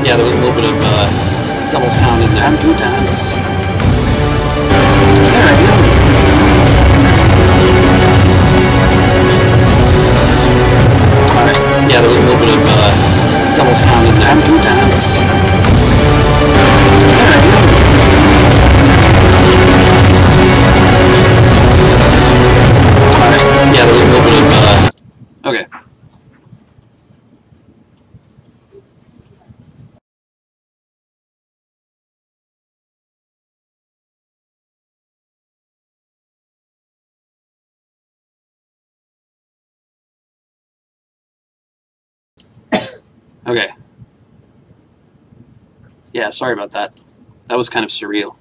Yeah, there was a little bit of double sound in there. Time to dance. Alright, yeah, there was a little bit of double sound in there. Time to dance. Alright, yeah, there was a little bit of okay. Okay. Yeah, sorry about that. That was kind of surreal.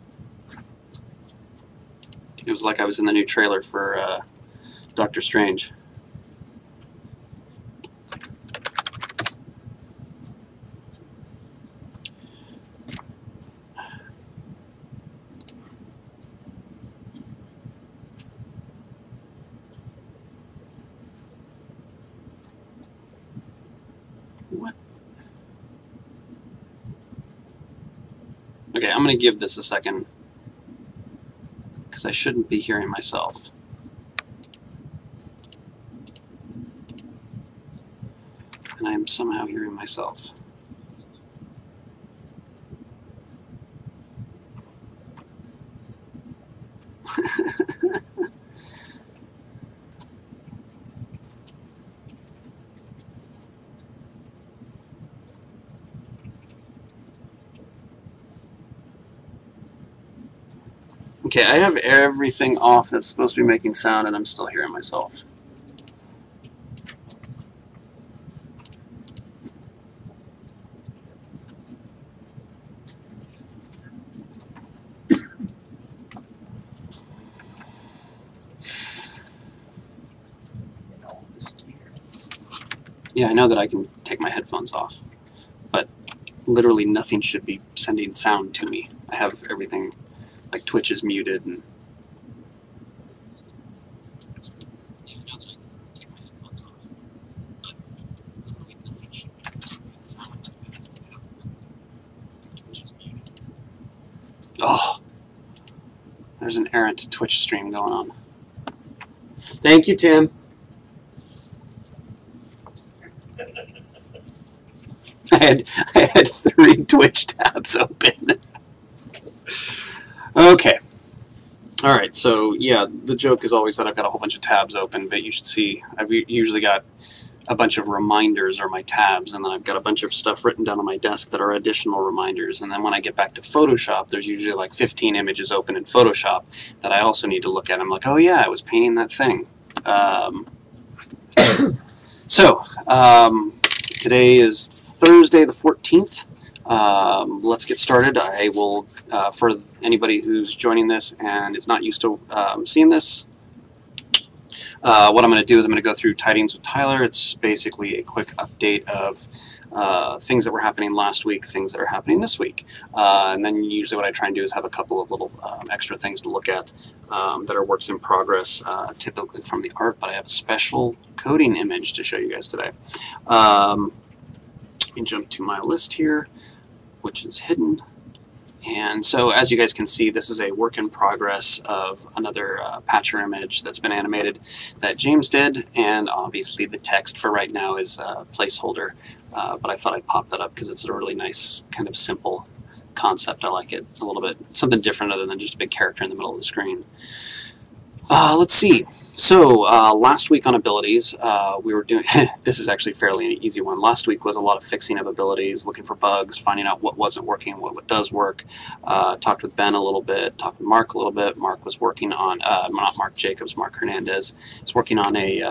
It was like I was in the new trailer for Doctor Strange. What? Okay, I'm going to give this a second because I shouldn't be hearing myself. And I am somehow hearing myself. Okay, I have everything off that's supposed to be making sound, and I'm still hearing myself. Yeah, I know that I can take my headphones off, but literally nothing should be sending sound to me. I have everything, like Twitch is muted and oh, there's an errant Twitch stream going on. Thank you, Tim. I had 3 Twitch tabs open. Okay. Alright, so yeah, the joke is always that I've got a whole bunch of tabs open, but you should see I've usually got a bunch of reminders or my tabs, and then I've got a bunch of stuff written down on my desk that are additional reminders, and then when I get back to Photoshop, there's usually like 15 images open in Photoshop that I also need to look at. I'm like, oh yeah, I was painting that thing. Today is Thursday the 14th. Let's get started. I will, for anybody who's joining this and is not used to seeing this, what I'm going to do is I'm going to go through Tidings with Tyler. It's basically a quick update of things that were happening last week, things that are happening this week. And then usually what I try and do is have a couple of little extra things to look at that are works in progress, typically from the art, but I have a special coding image to show you guys today. Let me jump to my list here, which is hidden. And so as you guys can see, this is a work in progress of another patcher image that's been animated that James did, and obviously the text for right now is a placeholder, but I thought I'd pop that up because it's a really nice kind of simple concept. I like it a little bit, something different other than just a big character in the middle of the screen. Let's see. So last week on abilities, we were doing, this is actually fairly an easy one. Last week was a lot of fixing of abilities, looking for bugs, finding out what wasn't working, what does work. Talked with Ben a little bit, talked with Mark a little bit. Mark was working on, not Mark Jacobs, Mark Hernandez, is working on a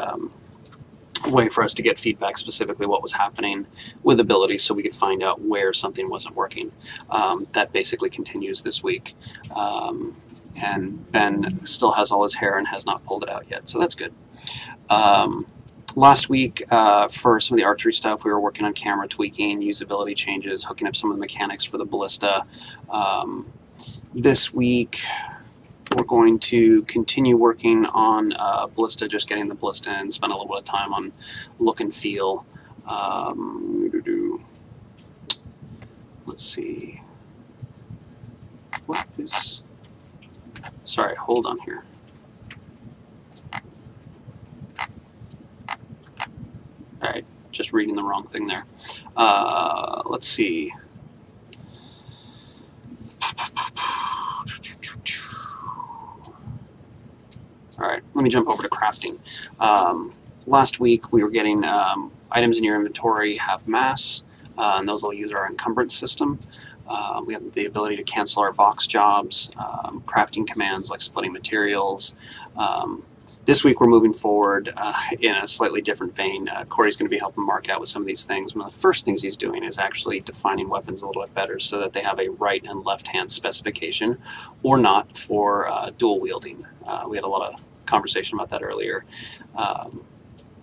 way for us to get feedback, specifically what was happening with abilities, so we could find out where something wasn't working. That basically continues this week. And Ben still has all his hair and has not pulled it out yet, so that's good. Last week, for some of the archery stuff, we were working on camera tweaking, usability changes, hooking up some of the mechanics for the ballista. This week, we're going to continue working on ballista, just getting the ballista in, spend a little bit of time on look and feel. let's see. What is... Sorry, hold on here. All right, just reading the wrong thing there. Let's see. All right, let me jump over to crafting. Last week we were getting items in your inventory have mass, and those will use our encumbrance system. We have the ability to cancel our Vox jobs, crafting commands like splitting materials. This week we're moving forward in a slightly different vein. Corey's going to be helping Mark out with some of these things. One of the first things he's doing is actually defining weapons a little bit better so that they have a right and left hand specification or not for dual wielding. We had a lot of conversation about that earlier.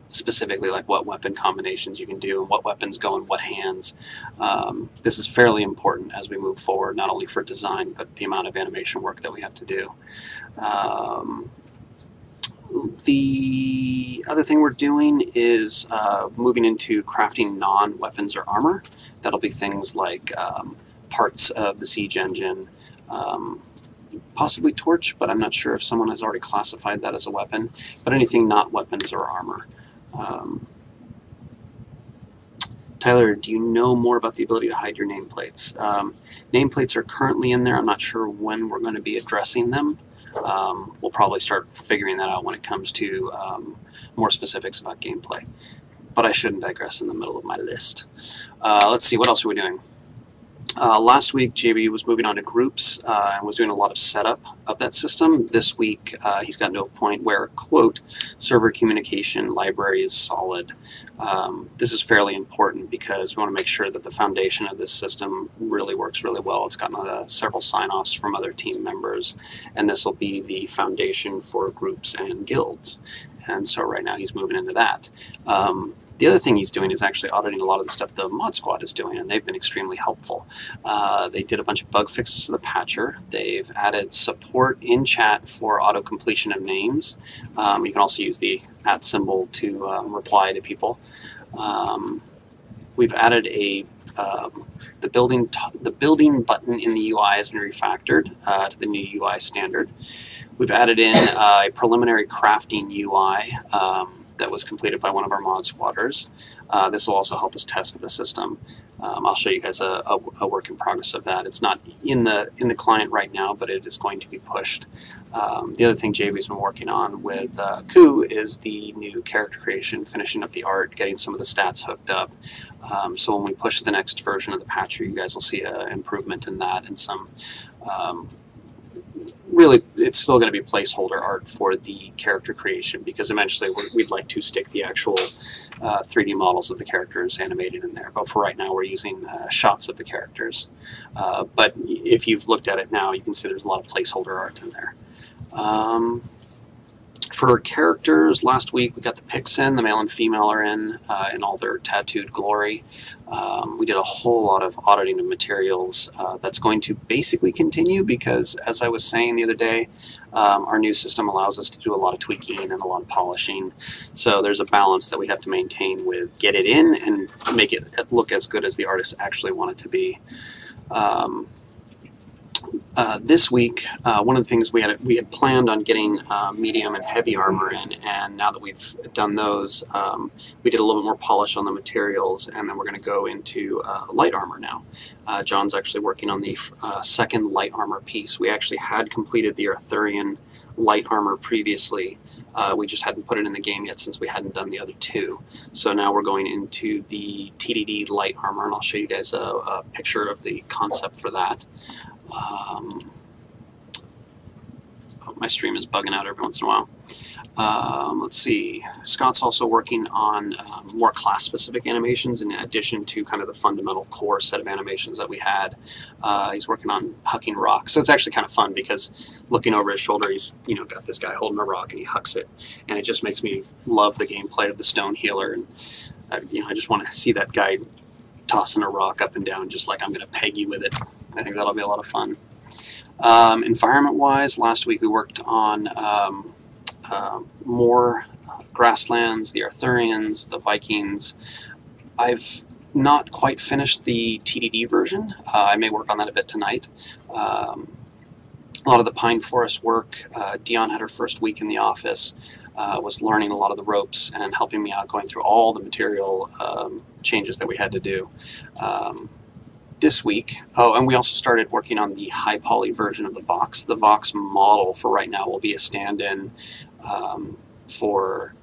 Specifically like what weapon combinations you can do and what weapons go in what hands. This is fairly important as we move forward, not only for design, but the amount of animation work that we have to do. The other thing we're doing is moving into crafting non-weapons or armor. That'll be things like parts of the siege engine, possibly torch, but I'm not sure if someone has already classified that as a weapon, but anything not weapons or armor. Tyler, do you know more about the ability to hide your nameplates? Nameplates are currently in there. I'm not sure when we're going to be addressing them. We'll probably start figuring that out when it comes to more specifics about gameplay. But I shouldn't digress in the middle of my list. Let's see, what else are we doing? Last week, JB was moving on to groups and was doing a lot of setup of that system. This week, he's gotten to a point where, quote, server communication library is solid. This is fairly important because we want to make sure that the foundation of this system really works really well. It's gotten several sign-offs from other team members, and this will be the foundation for groups and guilds. And so right now he's moving into that. The other thing he's doing is actually auditing a lot of the stuff the mod squad is doing, and they've been extremely helpful. They did a bunch of bug fixes to the patcher. They've added support in chat for auto-completion of names. You can also use the @ symbol to reply to people. We've added the building button in the UI has been refactored to the new UI standard. We've added in a preliminary crafting UI that was completed by one of our mod squatters. This will also help us test the system. I'll show you guys a work in progress of that. It's not in the client right now, but it is going to be pushed. The other thing JB's been working on with Ku is the new character creation, finishing up the art, getting some of the stats hooked up. So when we push the next version of the patcher, you guys will see an improvement in that and some really, it's still going to be placeholder art for the character creation because eventually we'd like to stick the actual 3D models of the characters animated in there. But for right now, we're using shots of the characters. But if you've looked at it now, you can see there's a lot of placeholder art in there. For characters, last week we got the pics in, the male and female are in all their tattooed glory. We did a whole lot of auditing of materials. That's going to basically continue because, as I was saying the other day, our new system allows us to do a lot of tweaking and a lot of polishing. So there's a balance that we have to maintain with get it in and make it look as good as the artists actually want it to be. This week, one of the things we had planned on getting medium and heavy armor in, and now that we've done those, we did a little bit more polish on the materials, and then we're going to go into light armor now. John's actually working on the second light armor piece. We actually had completed the Arthurian light armor previously. We just hadn't put it in the game yet since we hadn't done the other two. So now we're going into the TDD light armor, and I'll show you guys a picture of the concept for that. My stream is bugging out every once in a while. Let's see. Scott's also working on more class-specific animations in addition to kind of the fundamental core set of animations that we had. He's working on hucking rocks. So it's actually kind of fun because looking over his shoulder, he's got this guy holding a rock and he hucks it. And it just makes me love the gameplay of the stone healer. And I just want to see that guy tossing a rock up and down just like I'm going to peg you with it. I think that'll be a lot of fun. Environment-wise, last week we worked on more grasslands, the Arthurians, the Vikings. I've not quite finished the TDD version. I may work on that a bit tonight. A lot of the Pine Forest work, Dion had her first week in the office, was learning a lot of the ropes and helping me out going through all the material changes that we had to do. This week, oh, and we also started working on the high poly version of the Vox. The Vox model for right now will be a stand-in for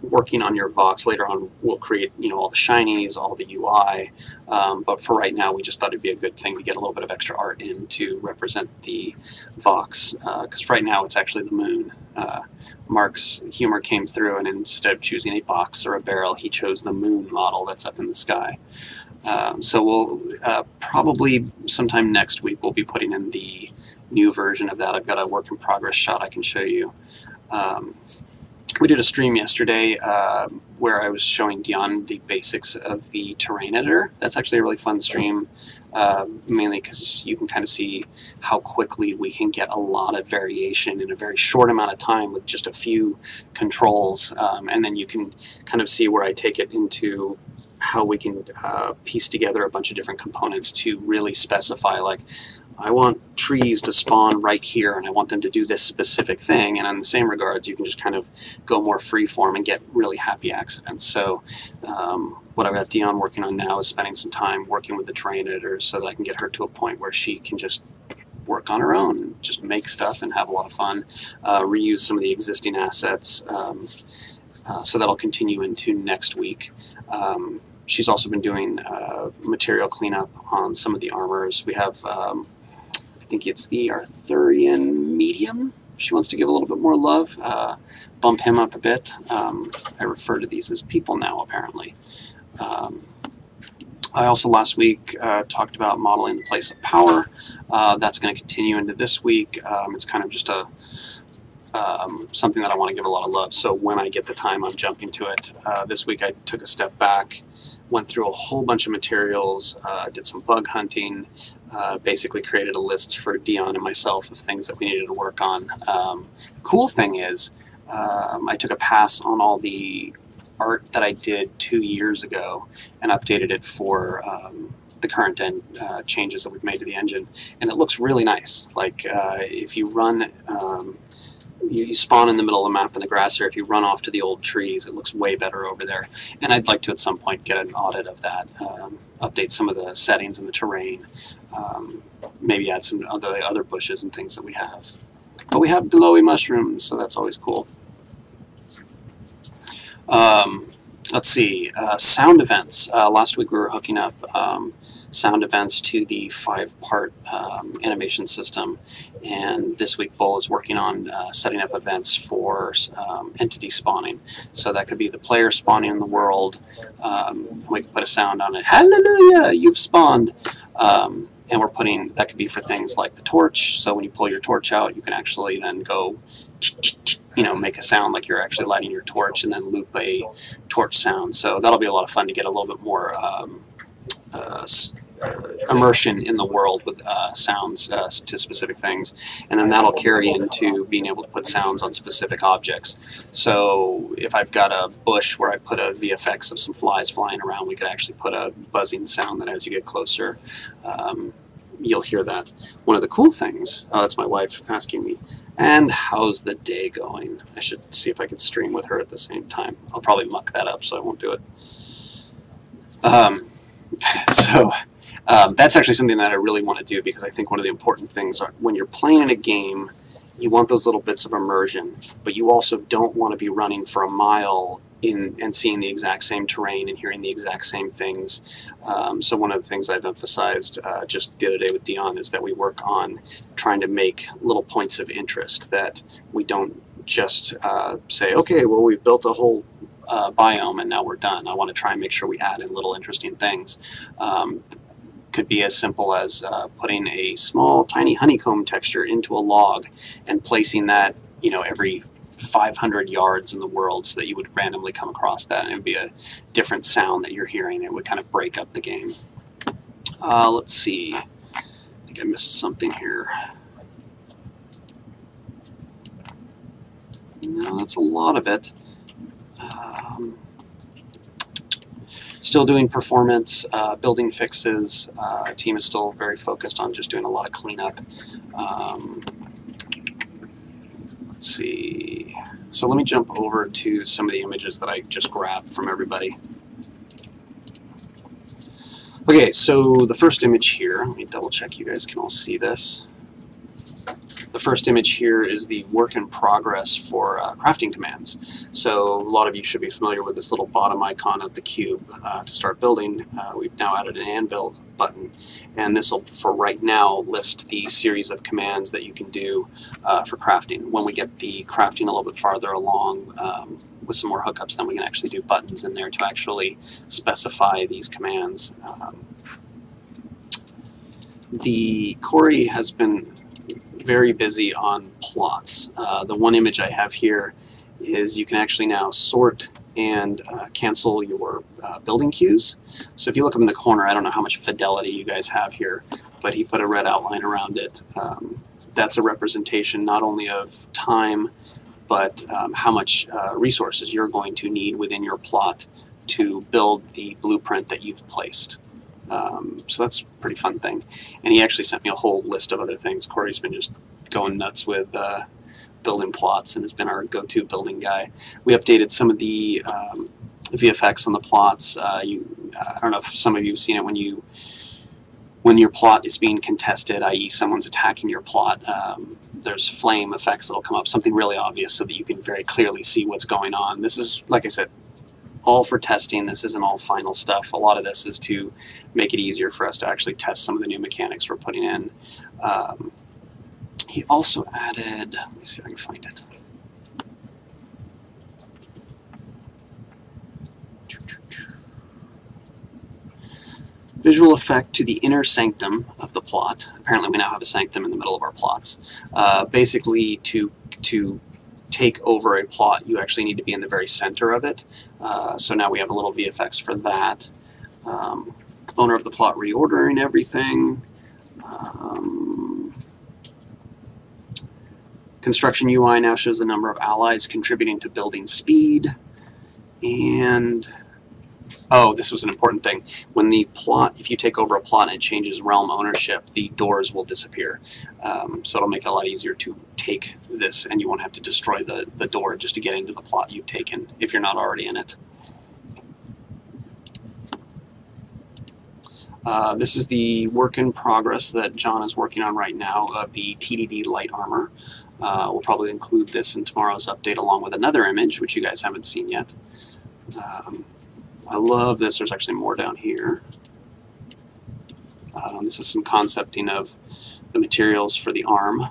working on your Vox. Later on, we'll create, all the shinies, all the UI, but for right now, we just thought it'd be a good thing to get a little bit of extra art in to represent the Vox, because right now it's actually the moon. Mark's humor came through, and instead of choosing a box or a barrel, he chose the moon model that's up in the sky. So we'll probably sometime next week we'll be putting in the new version of that. I've got a work in progress shot I can show you. We did a stream yesterday where I was showing Dion the basics of the terrain editor. That's actually a really fun stream, mainly because you can kind of see how quickly we can get a lot of variation in a very short amount of time with just a few controls, and then you can kind of see where I take it into how we can piece together a bunch of different components to really specify, like, I want trees to spawn right here, and I want them to do this specific thing. And in the same regards, you can just kind of go more freeform and get really happy accidents. So what I've got Dion working on now is spending some time working with the terrain editor so that I can get her to a point where she can just work on her own, and just make stuff and have a lot of fun, reuse some of the existing assets. So that'll continue into next week. She's also been doing material cleanup on some of the armors. We have I think it's the Arthurian medium. She wants to give a little bit more love, bump him up a bit. I refer to these as people now, apparently. I also last week talked about modeling the place of power. That's going to continue into this week. It's kind of just something that I want to give a lot of love. So when I get the time, I'm jumping to it. This week I took a step back, went through a whole bunch of materials, did some bug hunting, basically created a list for Dion and myself of things that we needed to work on. The cool thing is I took a pass on all the art that I did 2 years ago and updated it for the current changes that we've made to the engine, and it looks really nice. Like if you run you spawn in the middle of the map in the grass area. If you run off to the old trees, it looks way better over there. And I'd like to at some point get an audit of that, update some of the settings in the terrain, maybe add some other bushes and things that we have. But we have glowy mushrooms, so that's always cool. Let's see, sound events. Last week we were hooking up sound events to the 5-part animation system, and this week Bull is working on setting up events for entity spawning. So that could be the player spawning in the world. We could put a sound on it, hallelujah, you've spawned. And we're putting, that could be for things like the torch. So when you pull your torch out, you can actually then go, make a sound like you're actually lighting your torch, and then loop a torch sound. So that'll be a lot of fun to get a little bit more immersion in the world with sounds to specific things, and then that'll carry into being able to put sounds on specific objects. So if I've got a bush where I put a VFX of some flies flying around, we could actually put a buzzing sound that as you get closer, you'll hear that. One of the cool things, that's my wife asking me, and how's the day going? I should see if I can stream with her at the same time. I'll probably muck that up, so I won't do it. That's actually something that I really want to do, because I think one of the important things are when you're playing in a game, you want those little bits of immersion, but you also don't want to be running for a mile and seeing the exact same terrain and hearing the exact same things. So one of the things I've emphasized just the other day with Dion is that we work on trying to make little points of interest, that we don't just say, okay, well, we've built a whole biome and now we're done. I want to try and make sure we add in little interesting things. Could be as simple as putting a small tiny honeycomb texture into a log and placing that every 500 yards in the world, so that you would randomly come across that and it would be a different sound that you're hearing. It would kind of break up the game. Let's see, I think I missed something here. No, that's a lot of it. still doing performance, building fixes. Team is still very focused on just doing a lot of cleanup. Let's see. So let me jump over to some of the images that I just grabbed from everybody. Okay, so the first image here, let me double check you guys can all see this. The first image here is the work in progress for crafting commands. So a lot of you should be familiar with this little bottom icon of the cube. To start building, we've now added an anvil button, and this will, for right now, list the series of commands that you can do for crafting. When we get the crafting a little bit farther along with some more hookups, then we can actually do buttons in there to actually specify these commands. Corey has been very busy on plots. The one image I have here is you can actually now sort and cancel your building queues. So if you look up in the corner, I don't know how much fidelity you guys have here, but he put a red outline around it. That's a representation not only of time, but how much resources you're going to need within your plot to build the blueprint that you've placed. So that's a pretty fun thing. And he actually sent me a whole list of other things. Corey's been just going nuts with building plots and has been our go-to building guy. We updated some of the VFX on the plots. I don't know if some of you have seen it when your plot is being contested, i.e. someone's attacking your plot. There's flame effects that'll come up, something really obvious so that you can very clearly see what's going on. This is, like I said, all for testing. This isn't all final stuff. A lot of this is to make it easier for us to actually test some of the new mechanics we're putting in. He also added, let me see if I can find it. Visual effect to the inner sanctum of the plot. Apparently we now have a sanctum in the middle of our plots. Basically to take over a plot, you actually need to be in the very center of it. So now we have a little VFX for that. Owner of the plot reordering everything. Construction UI now shows the number of allies contributing to building speed. And oh, this was an important thing. When the plot, if you take over a plot and it changes realm ownership, the doors will disappear. So it'll make it a lot easier to take this, and you won't have to destroy the door just to get into the plot you've taken if you're not already in it. This is the work in progress that John is working on right now of the TDD light armor. We'll probably include this in tomorrow's update along with another image, which you guys haven't seen yet. I love this. There's actually more down here. This is some concepting of the materials for the arm.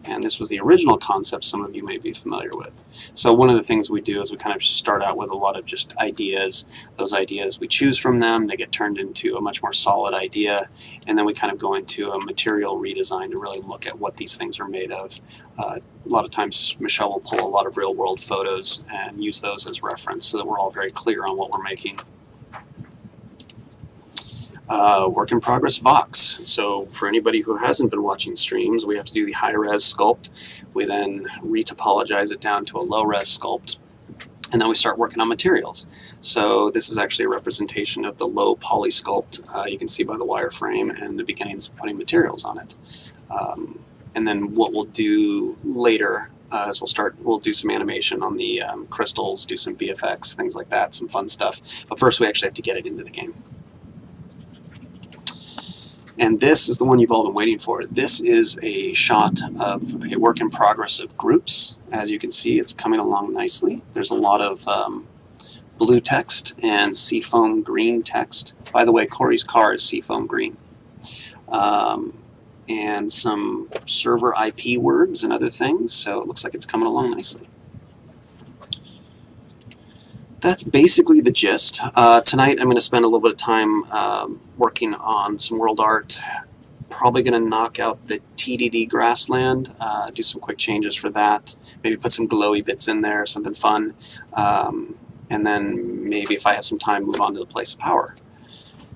And this was the original concept some of you may be familiar with. So one of the things we do is we kind of start out with a lot of just ideas. Those ideas we choose from them, they get turned into a much more solid idea, and then we kind of go into a material redesign to really look at what these things are made of. A lot of times Michelle will pull a lot of real-world photos and use those as reference so that we're all very clear on what we're making. Work in progress Vox. So for anybody who hasn't been watching streams, we have to do the high-res sculpt. We then retopologize it down to a low-res sculpt, and then we start working on materials. So this is actually a representation of the low poly sculpt. You can see by the wireframe and the beginnings of putting materials on it. And then what we'll do later is we'll do some animation on the crystals, do some VFX, things like that, some fun stuff. But first we actually have to get it into the game. And this is the one you've all been waiting for. This is a shot of a work in progress of groups. As you can see, it's coming along nicely. There's a lot of blue text and seafoam green text. By the way, Corey's car is seafoam green. And some server IP words and other things, so it looks like it's coming along nicely. That's basically the gist. Tonight I'm going to spend a little bit of time working on some world art. Probably going to knock out the TDD grassland, do some quick changes for that, maybe put some glowy bits in there, something fun, and then maybe if I have some time move on to the place of power.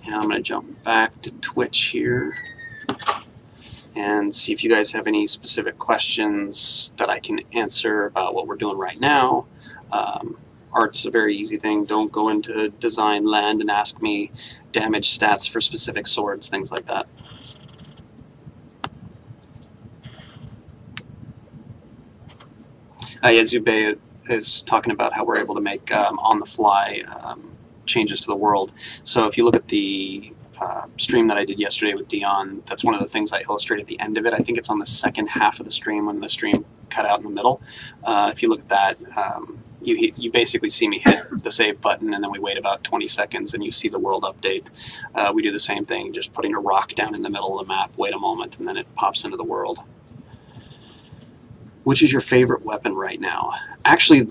And I'm going to jump back to Twitch here and see if you guys have any specific questions that I can answer about what we're doing right now. Art's a very easy thing. Don't go into design land and ask me damage stats for specific swords, things like that. Zube is talking about how we're able to make on-the-fly changes to the world. So if you look at the stream that I did yesterday with Dion, that's one of the things I illustrate at the end of it. I think it's on the second half of the stream when the stream cut out in the middle. If you look at that, you basically see me hit the save button, and then we wait about 20 seconds and you see the world update. We do the same thing, just putting a rock down in the middle of the map, wait a moment, and then it pops into the world. Which is your favorite weapon right now? Actually,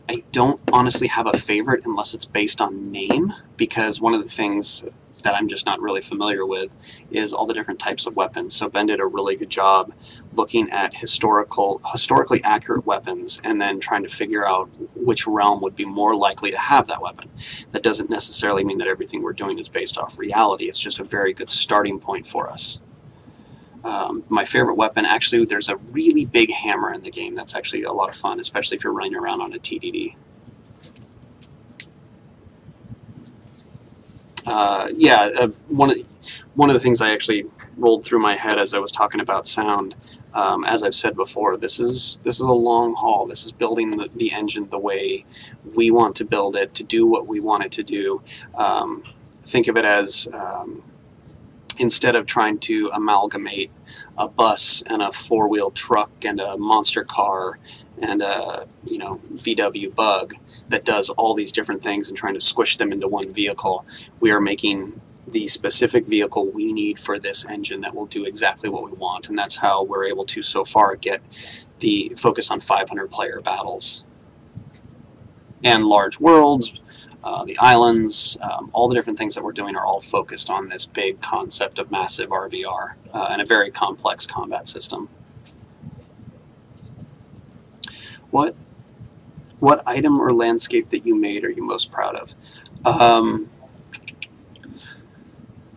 I don't honestly have a favorite unless it's based on name, because one of the things that I'm just not really familiar with is all the different types of weapons. So Ben did a really good job looking at historically accurate weapons and then trying to figure out which realm would be more likely to have that weapon. That doesn't necessarily mean that everything we're doing is based off reality. It's just a very good starting point for us. My favorite weapon, actually, there's a really big hammer in the game. That's actually a lot of fun, especially if you're running around on a TDD. One of the things I actually rolled through my head as I was talking about sound, as I've said before, this is a long haul. This is building the engine the way we want to build it, to do what we want it to do. Think of it as instead of trying to amalgamate a bus and a four-wheel truck and a monster car and a VW Bug that does all these different things and trying to squish them into one vehicle, we are making the specific vehicle we need for this engine that will do exactly what we want. And that's how we're able to so far get the focus on 500 player battles and large worlds. The islands, all the different things that we're doing are all focused on this big concept of massive RVR and a very complex combat system. What item or landscape that you made are you most proud of?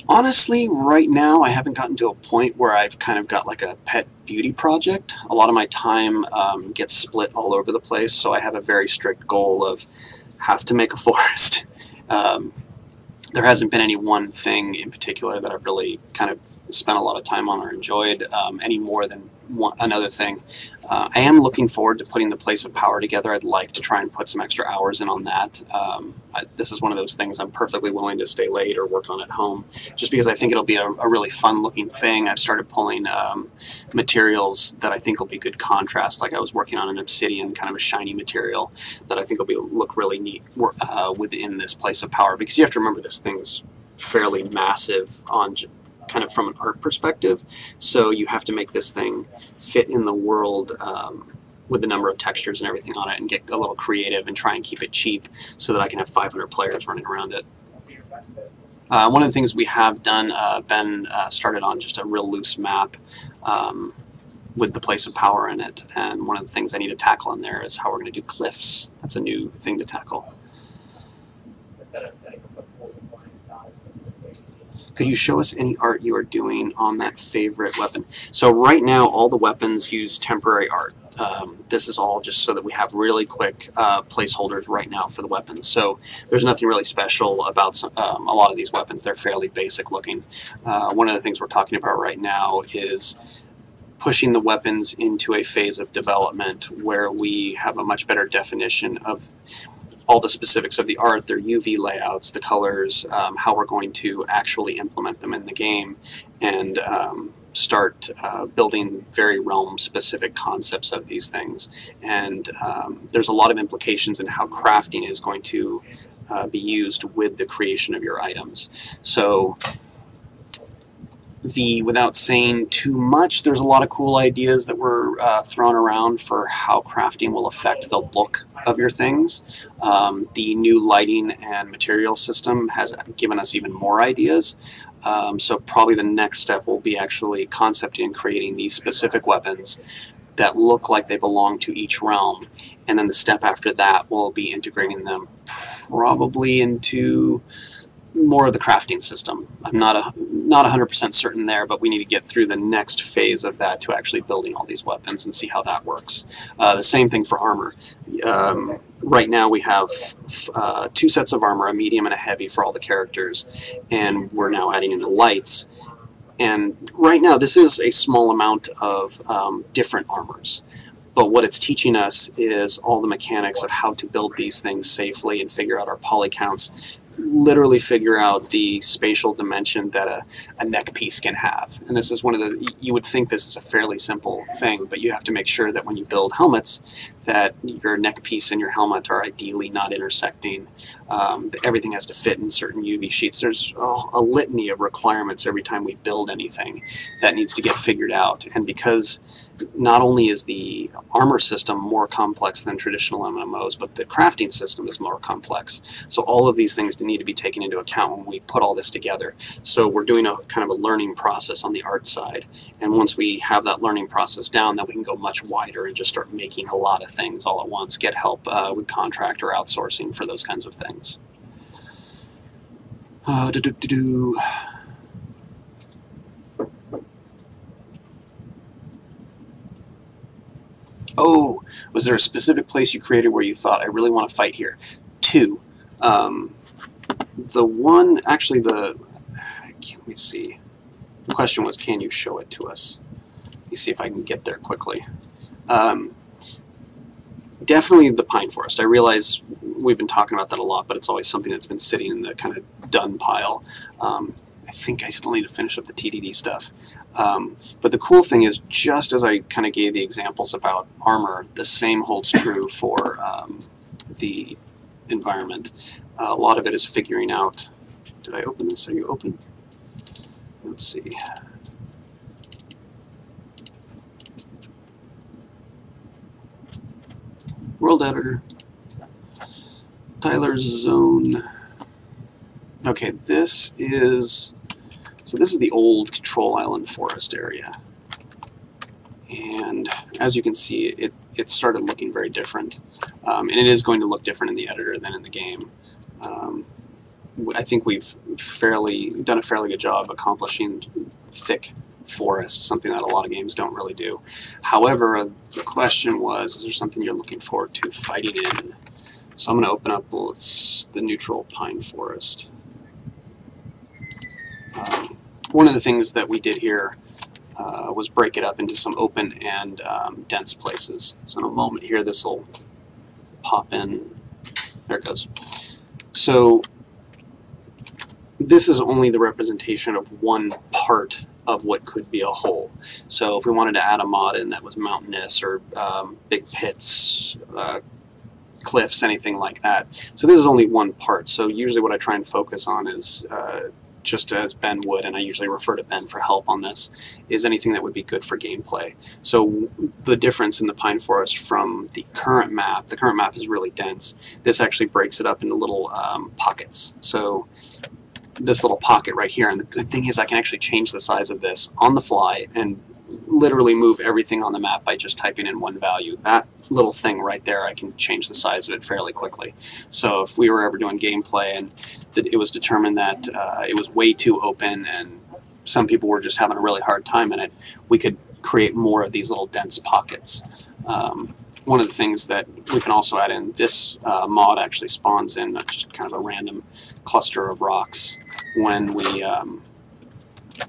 Honestly, right now I haven't gotten to a point where I've kind of got like a pet beauty project. A lot of my time gets split all over the place, so I have a very strict goal of have to make a forest. There hasn't been any one thing in particular that I've really kind of spent a lot of time on or enjoyed any more than another thing. I am looking forward to putting the Place of Power together. I'd like to try and put some extra hours in on that. This is one of those things I'm perfectly willing to stay late or work on at home, just because I think it'll be a really fun looking thing. I've started pulling materials that I think will be good contrast. Like I was working on an obsidian, kind of a shiny material that I think will look really neat within this Place of Power, because you have to remember this thing's fairly massive on kind of from an art perspective, so you have to make this thing fit in the world with the number of textures and everything on it, and get a little creative and try and keep it cheap so that I can have 500 players running around it. One of the things we have done, Ben started on just a real loose map with the Place of Power in it, and one of the things I need to tackle in there is how we're going to do cliffs. That's a new thing to tackle. Could you show us any art you are doing on that favorite weapon? So right now, all the weapons use temporary art. This is all just so that we have really quick placeholders right now for the weapons. So there's nothing really special about a lot of these weapons. They're fairly basic looking. One of the things we're talking about right now is pushing the weapons into a phase of development where we have a much better definition of all the specifics of the art, their UV layouts, the colors, how we're going to actually implement them in the game, and start building very realm-specific concepts of these things. And there's a lot of implications in how crafting is going to be used with the creation of your items. So without saying too much, there's a lot of cool ideas that were thrown around for how crafting will affect the look of your things. The new lighting and material system has given us even more ideas. So probably the next step will be actually concepting and creating these specific weapons that look like they belong to each realm. And then the step after that will be integrating them probably into more of the crafting system. I'm not not 100% certain there, but we need to get through the next phase of that to actually building all these weapons and see how that works. The same thing for armor. Right now we have 2 sets of armor, a medium and a heavy for all the characters, and we're now adding in the lights. And right now this is a small amount of different armors. But what it's teaching us is all the mechanics of how to build these things safely and figure out our poly counts, literally figure out the spatial dimension that a neck piece can have. And this is one of the, you would think this is a fairly simple thing, but you have to make sure that when you build helmets that your neck piece and your helmet are ideally not intersecting. Everything has to fit in certain UV sheets. There's a litany of requirements every time we build anything that needs to get figured out. And because not only is the armor system more complex than traditional MMOs, but the crafting system is more complex. So all of these things need to be taken into account when we put all this together. So we're doing a kind of a learning process on the art side. And once we have that learning process down, then we can go much wider and just start making a lot of things all at once, get help with contract or outsourcing for those kinds of things. Oh, was there a specific place you created where you thought, I really want to fight here? 2. The one, actually let me see. The question was, can you show it to us? Let me see if I can get there quickly. Definitely the pine forest. I realize we've been talking about that a lot, but it's always something that's been sitting in the kind of done pile. I think I still need to finish up the TDD stuff. But the cool thing is, just as I kind of gave the examples about armor, the same holds true for the environment. A lot of it is figuring out, did I open this? Are you open? Let's see. World editor. Tyler's zone. Okay, this is the old Control Island forest area. And as you can see, it started looking very different. And it is going to look different in the editor than in the game. I think we've done a fairly good job accomplishing thick forest, something that a lot of games don't really do. However, the question was, is there something you're looking forward to fighting in? So I'm going to open up the neutral pine forest. One of the things that we did here was break it up into some open and dense places. So in a moment here, this will pop in. There it goes. So this is only the representation of one part of what could be a whole. So if we wanted to add a mod in that was mountainous or big pits, cliffs, anything like that. So this is only one part. So usually what I try and focus on is just as Ben would, and I usually refer to Ben for help on this, is anything that would be good for gameplay. So the difference in the pine forest from the current map is really dense. This actually breaks it up into little pockets. So this little pocket right here, and the good thing is I can actually change the size of this on the fly and literally move everything on the map by just typing in one value. That little thing right there, I can change the size of it fairly quickly. So if we were ever doing gameplay and it was determined that it was way too open and some people were just having a really hard time in it, we could create more of these little dense pockets. One of the things that we can also add in, this mod actually spawns in just kind of a random cluster of rocks. When we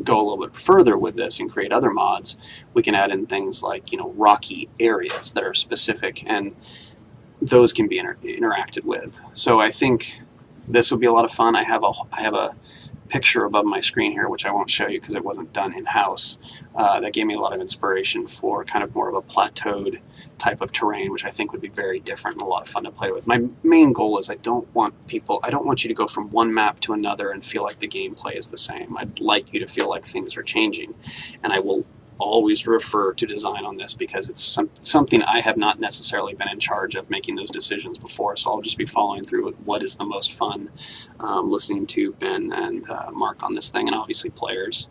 go a little bit further with this and create other mods, we can add in things like, rocky areas that are specific, and those can be interacted with. So I think this would be a lot of fun. I have a picture above my screen here, which I won't show you because it wasn't done in-house, that gave me a lot of inspiration for kind of more of a plateaued type of terrain, which I think would be very different and a lot of fun to play with. My main goal is I don't want you to go from one map to another and feel like the gameplay is the same. I'd like you to feel like things are changing, and I will always refer to design on this because it's something I have not necessarily been in charge of making those decisions before, so I'll just be following through with what is the most fun, listening to Ben and Mark on this thing, and obviously players.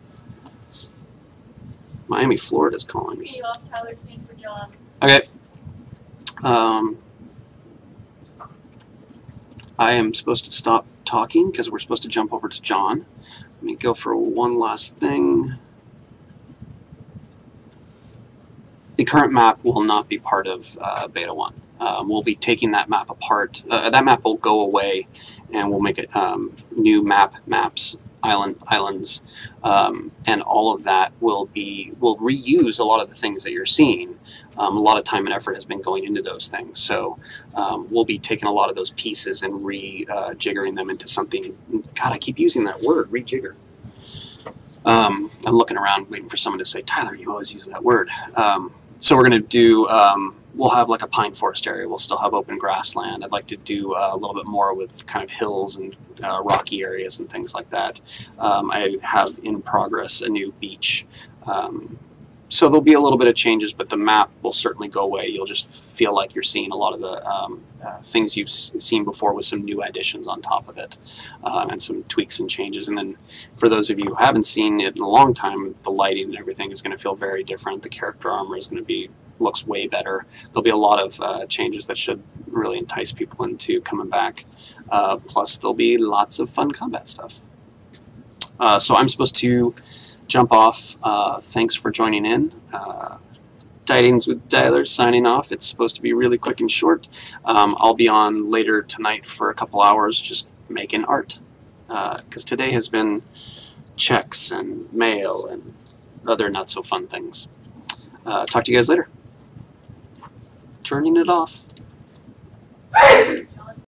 Miami, Florida's calling me. Hey, off Tyler's scene for John. Okay. I am supposed to stop talking because we're supposed to jump over to John. Let me go for one last thing. The current map will not be part of Beta 1. We'll be taking that map apart. That map will go away, and we'll make it new maps, islands, and all of that will reuse a lot of the things that you're seeing. A lot of time and effort has been going into those things, so we'll be taking a lot of those pieces and rejiggering them into something. God, I keep using that word, rejigger. I'm looking around waiting for someone to say, Tyler, you always use that word. So we're going to do, we'll have like a pine forest area. We'll still have open grassland. I'd like to do a little bit more with kind of hills and rocky areas and things like that. I have in progress a new beach. So there'll be a little bit of changes, but the map will certainly go away. You'll just feel like you're seeing a lot of the things you've seen before with some new additions on top of it, and some tweaks and changes. And then for those of you who haven't seen it in a long time, the lighting and everything is going to feel very different. The character armor is going to looks way better. There'll be a lot of changes that should really entice people into coming back. Plus there'll be lots of fun combat stuff. So I'm supposed to jump off. Thanks for joining in. Tidings with Tyler signing off. It's supposed to be really quick and short. I'll be on later tonight for a couple hours just making art, because today has been checks and mail and other not so fun things. Talk to you guys later. Turning it off.